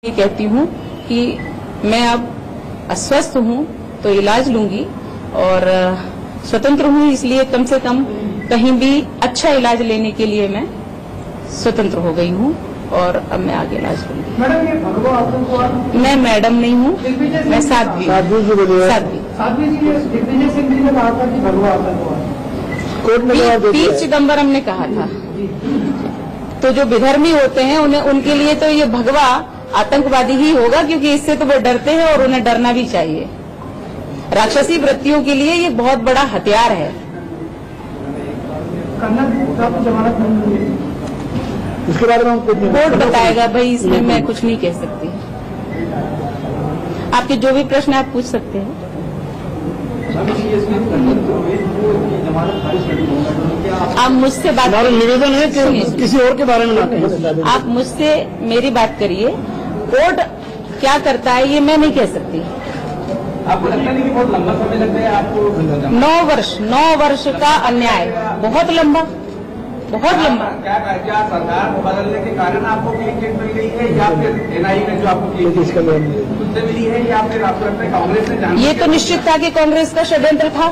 ये कहती हूँ कि मैं अब अस्वस्थ हूँ तो इलाज लूंगी और स्वतंत्र हूँ, इसलिए कम से कम कहीं भी अच्छा इलाज लेने के लिए मैं स्वतंत्र हो गई हूँ और अब मैं आगे इलाज लूंगी। मैडम, ये भगवा आतंकवाद, मैं मैडम नहीं हूँ, मैं साध्वी। साध्वी जी, दिग्विजय सिंह जी ने कहा था कि भगवा आतंकवाद कोर्ट में पी चिदम्बरम ने कहा था। तो जो विधर्मी होते हैं उनके लिए तो ये भगवा आतंकवादी ही होगा, क्योंकि इससे तो वो डरते हैं और उन्हें डरना भी चाहिए। राक्षसी वृत्तियों के लिए ये बहुत बड़ा हथियार है। इसके बारे में कोर्ट बताएगा भाई, इसमें मैं कुछ नहीं कह सकती। आपके जो भी प्रश्न आप पूछ सकते हैं। आप मुझसे बात, निवेदन है कि किसी और के बारे में आप मुझसे मेरी बात करिए। कोर्ट क्या करता है ये मैं नहीं कह सकती। आपको लगता नहीं कि बहुत लंबा समय लग गया आपको? 9 वर्ष का अन्याय, बहुत लंबा, बहुत लंबा। क्या सरकार को बदलने के कारण आपको क्लीन चिट मिल गई है या फिर एनआईए ने जो आपको क्लीन चिट उससे मिली है या फिर आपको लगता है कांग्रेस ने? ये तो निश्चित था कि कांग्रेस का षड्यंत्र था,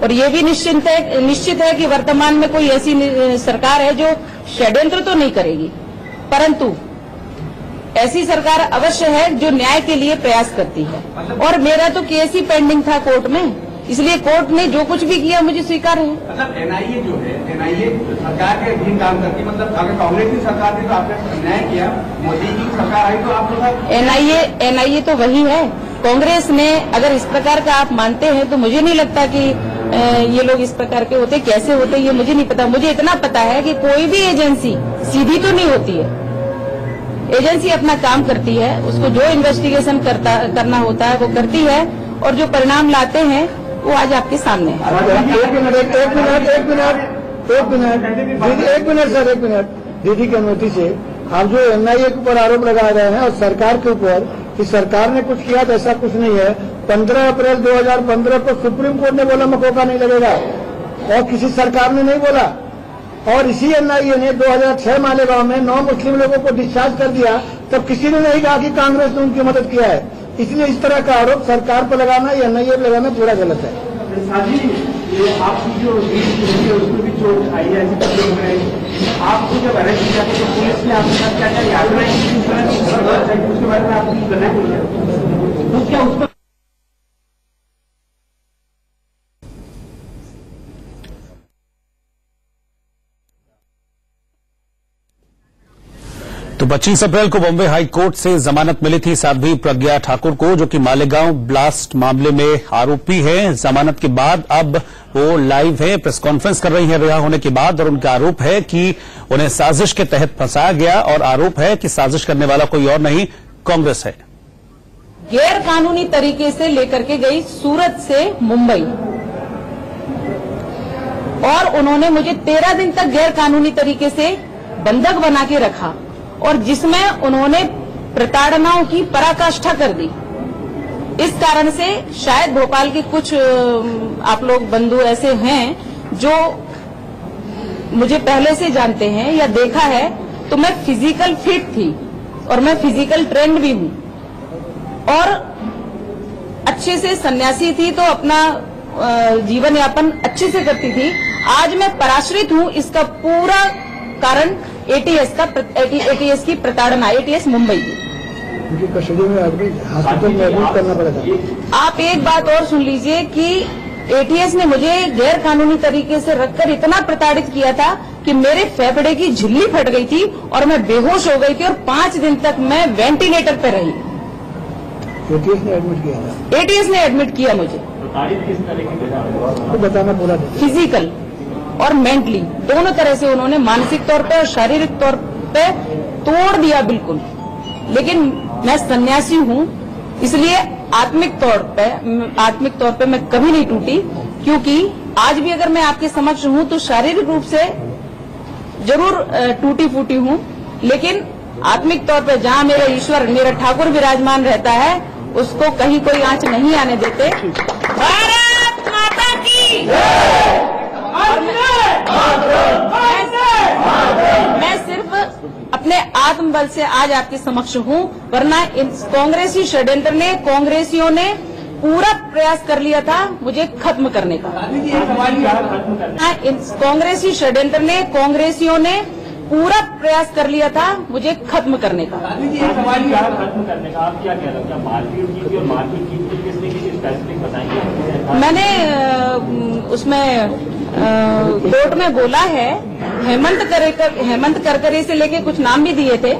और ये भी निश्चित है कि वर्तमान में कोई ऐसी सरकार है जो षड्यंत्र तो नहीं करेगी, परंतु ऐसी सरकार अवश्य है जो न्याय के लिए प्रयास करती है। और मेरा तो केस ही पेंडिंग था कोर्ट में, इसलिए कोर्ट ने जो कुछ भी किया मुझे स्वीकार है। मतलब एनआईए जो है, एनआईए सरकार के अधीन काम करती है। मतलब अगर कांग्रेस की सरकार थी तो आपने न्याय किया, मोदी की सरकार आई तो आप लोग एनआईए तो वही है। कांग्रेस ने अगर इस प्रकार का आप मानते हैं तो मुझे नहीं लगता कि ये लोग इस प्रकार के होते। कैसे होते ये मुझे नहीं पता। मुझे इतना पता है कि कोई भी एजेंसी सीधी तो नहीं होती है। एजेंसी अपना काम करती है, उसको जो इन्वेस्टिगेशन करना होता है वो करती है, और जो परिणाम लाते हैं वो आज आपके सामने है। एक मिनट दीदी की अनुमति से, आप जो एनआईए के ऊपर आरोप लगा रहे हैं और सरकार के ऊपर कि सरकार ने कुछ किया तो ऐसा कुछ नहीं है। 15 अप्रैल 2015 को सुप्रीम कोर्ट ने बोला मकोका नहीं लगेगा, और किसी सरकार ने नहीं बोला। और इसी एनआईए ने 2006 मालेगांव में 9 मुस्लिम लोगों को डिस्चार्ज कर दिया, तब किसी ने नहीं कहा कि कांग्रेस ने उनकी मदद किया है। इसलिए इस तरह का आरोप सरकार पर लगाना या एनआईए पर लगाना पूरा गलत है। आपकी जो उसमें भी चोट आई है, आपको जब अरेस्ट किया तो पुलिस ने आपके साथ क्या क्या यात्राएं की, उसके बारे में आपको करना चाहिए तो क्या उस पर? तो 25 अप्रैल को बॉम्बे हाई कोर्ट से जमानत मिली थी साध्वी प्रज्ञा ठाकुर को, जो कि मालेगांव ब्लास्ट मामले में आरोपी है। जमानत के बाद अब वो लाइव है, प्रेस कॉन्फ्रेंस कर रही है रिहा होने के बाद, और उनका आरोप है कि उन्हें साजिश के तहत फंसाया गया, और आरोप है कि साजिश करने वाला कोई और नहीं कांग्रेस है। गैर कानूनी तरीके से लेकर के गई सूरत से मुंबई, और उन्होंने मुझे 13 दिन तक गैर कानूनी तरीके से बंधक बना के रखा, और जिसमें उन्होंने प्रताड़नाओं की पराकाष्ठा कर दी। इस कारण से शायद भोपाल के कुछ आप लोग बंधु ऐसे हैं जो मुझे पहले से जानते हैं या देखा है, तो मैं फिजिकल फिट थी और मैं फिजिकल ट्रेंड भी हूं, और अच्छे से सन्यासी थी, तो अपना जीवन यापन अच्छे से करती थी। आज मैं पराश्रित हूं, इसका पूरा कारण एटीएस की प्रताड़ना, एटीएस मुंबई की कस्टडी में हॉस्पिटल में एडमिट करना पड़ा था। आप एक बात और सुन लीजिए कि एटीएस ने मुझे गैर कानूनी तरीके से रखकर इतना प्रताड़ित किया था कि मेरे फेफड़े की झिल्ली फट गई थी और मैं बेहोश हो गई थी, और 5 दिन तक मैं वेंटिलेटर पर रही। एटीएस ने एडमिट किया था? एटीएस ने एडमिट किया मुझे। किस तरह की बताना बोला? फिजिकल और मेंटली दोनों तरह से उन्होंने मानसिक तौर पे और शारीरिक तौर पे तोड़ दिया बिल्कुल। लेकिन मैं सन्यासी हूं, इसलिए आत्मिक तौर पे मैं कभी नहीं टूटी, क्योंकि आज भी अगर मैं आपके समक्ष हूं तो शारीरिक रूप से जरूर टूटी फूटी हूं, लेकिन आत्मिक तौर पे जहां मेरा ईश्वर, मेरा ठाकुर विराजमान रहता है, उसको कहीं कोई आंच नहीं आने देते। भारत माता की मैं सिर्फ अपने आत्मबल से आज आपके समक्ष हूं, वरना कांग्रेसी षड्यंत्र ने, कांग्रेसियों ने पूरा प्रयास कर लिया था मुझे खत्म करने का। कांग्रेसी षड्यंत्र ने, कांग्रेसियों ने पूरा प्रयास कर लिया था मुझे खत्म करने का। खत्म करने का आप क्या कह रहे हो? क्या मारपीट की थी और मारपीट की थी किसने किसी स्पेसिफिक बताएंगे? मैंने उसमें कोर्ट में बोला है, हेमंत करकरे से लेके कुछ नाम भी दिए थे।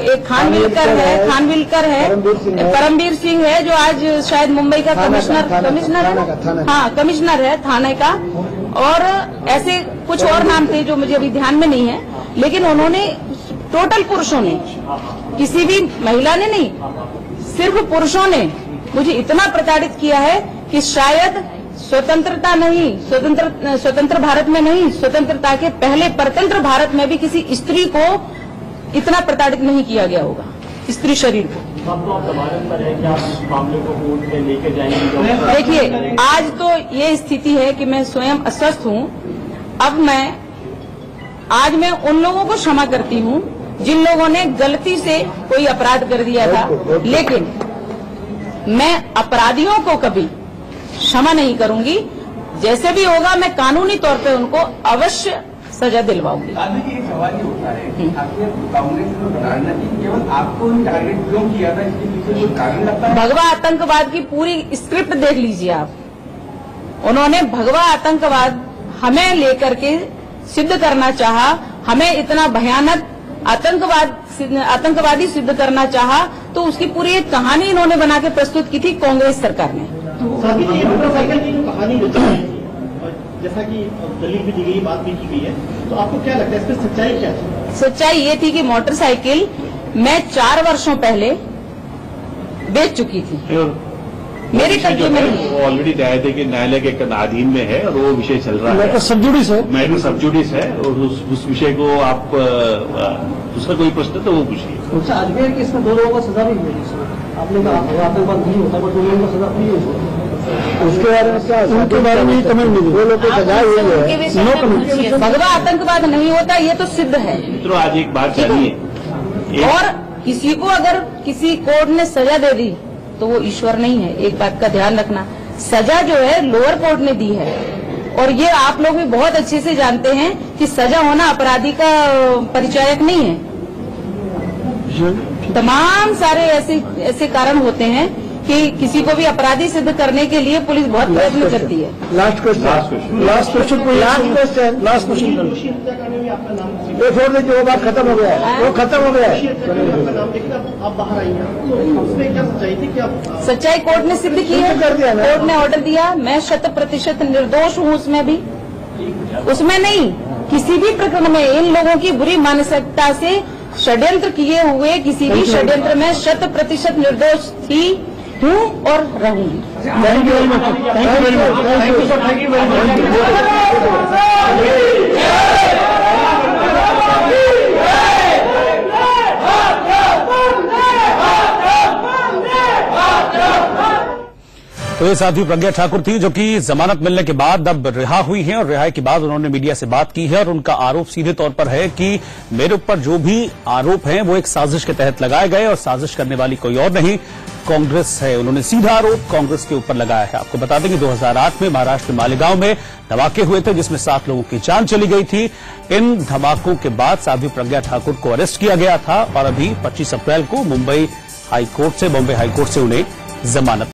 एक खानविलकर है, परमवीर सिंह है जो आज शायद मुंबई का कमिश्नर है थाने का, और ऐसे कुछ और नाम थे जो मुझे अभी ध्यान में नहीं है। लेकिन उन्होंने टोटल पुरुषों ने, किसी भी महिला ने नहीं, सिर्फ पुरुषों ने मुझे इतना प्रताड़ित किया है कि शायद स्वतंत्रता नहीं, स्वतंत्र भारत में नहीं, स्वतंत्रता के पहले परतंत्र भारत में भी किसी स्त्री को इतना प्रताड़ित नहीं किया गया होगा, स्त्री शरीर को। देखिए, आज तो ये स्थिति है कि मैं स्वयं अस्वस्थ हूं। अब आज मैं उन लोगों को क्षमा करती हूं जिन लोगों ने गलती से कोई अपराध कर दिया था, लेकिन मैं अपराधियों को कभी क्षमा नहीं करूंगी। जैसे भी होगा मैं कानूनी तौर पे उनको अवश्य सजा दिलवाऊंगी। एक सवाल ये होता है कि आखिर कांग्रेस ने राजनीति केवल आपको ही टारगेट क्यों किया था? इसके पीछे कोई कारण लगता है? भगवा आतंकवाद की पूरी स्क्रिप्ट देख लीजिए आप। उन्होंने भगवा आतंकवाद हमें लेकर के सिद्ध करना चाहा, हमें इतना भयानक आतंकवादी सिद्ध करना चाहा, तो उसकी पूरी एक कहानी इन्होंने बना के प्रस्तुत की थी कांग्रेस सरकार ने। मोटरसाइकिल की जो कहानी जैसा कि दलील भी दी गई, बात भी की गई है, तो आपको क्या लगता है इसमें सच्चाई क्या थी? सच्चाई ये थी कि मोटरसाइकिल मैं 4 वर्षों पहले बेच चुकी थी, मेरे कब्जे में नहीं। वो ऑलरेडी न्यायालय के अधीन में है और वो विषय चल रहा है, मैटर सब जुडिस है और उस विषय को आप दूसरा कोई प्रश्न तो वो पूछिए। अच्छा, अजमेर के इसमें 2 लोगों को सजा भी हुई, आपने कहा आतंकवाद नहीं होता, बट 2 लोगों को सजा नहीं हुई। उसके बारे में क्या, उनके बारे में कमेंट नहीं, 2 लोगों को सजा हुई है। भगवा आतंकवाद नहीं होता, ये तो सिद्ध है। मित्रों, आज एक बात जानिए, और किसी को अगर किसी कोर्ट ने सजा दे दी तो वो ईश्वर नहीं है। एक बात का ध्यान रखना, सजा जो है लोअर कोर्ट ने दी है, और ये आप लोग भी बहुत अच्छे से जानते हैं कि सजा होना अपराधी का परिचायक नहीं है। तमाम सारे ऐसे कारण होते हैं कि किसी को भी अपराधी सिद्ध करने के लिए पुलिस बहुत प्रयत्न करती है। लास्ट क्वेश्चन ये छोड़ दीजिए, वो बात खत्म हो गया है, वो खत्म हो गया है। आप बाहर आई हैं, तो उसमें क्या सच्चाई थी? क्या सच्चाई कोर्ट ने सिद्ध की है, कोर्ट ने ऑर्डर दिया, मैं 100% निर्दोष हूँ। उसमें नहीं, किसी भी प्रकरण में इन लोगों की बुरी मानसिकता से षड्यंत्र किए हुए किसी भी षड्यंत्र में 100% निर्दोष थी, हूँ और रहूंगी। Thank you very much, thank you very much. तो ये साथी प्रज्ञा ठाकुर थी जो कि जमानत मिलने के बाद अब रिहा हुई हैं, और रिहाई के बाद उन्होंने मीडिया से बात की है, और उनका आरोप सीधे तौर पर है कि मेरे ऊपर जो भी आरोप हैं वो एक साजिश के तहत लगाए गए, और साजिश करने वाली कोई और नहीं, कांग्रेस है। उन्होंने सीधा आरोप कांग्रेस के ऊपर लगाया है। आपको बता दें कि 2008 में महाराष्ट्र के मालेगांव में धमाके हुए थे जिसमें 7 लोगों की जान चली गई थी। इन धमाकों के बाद साध्वी प्रज्ञा ठाकुर को अरेस्ट किया गया था, और अभी 25 अप्रैल को बॉम्बे हाईकोर्ट से उन्हें जमानत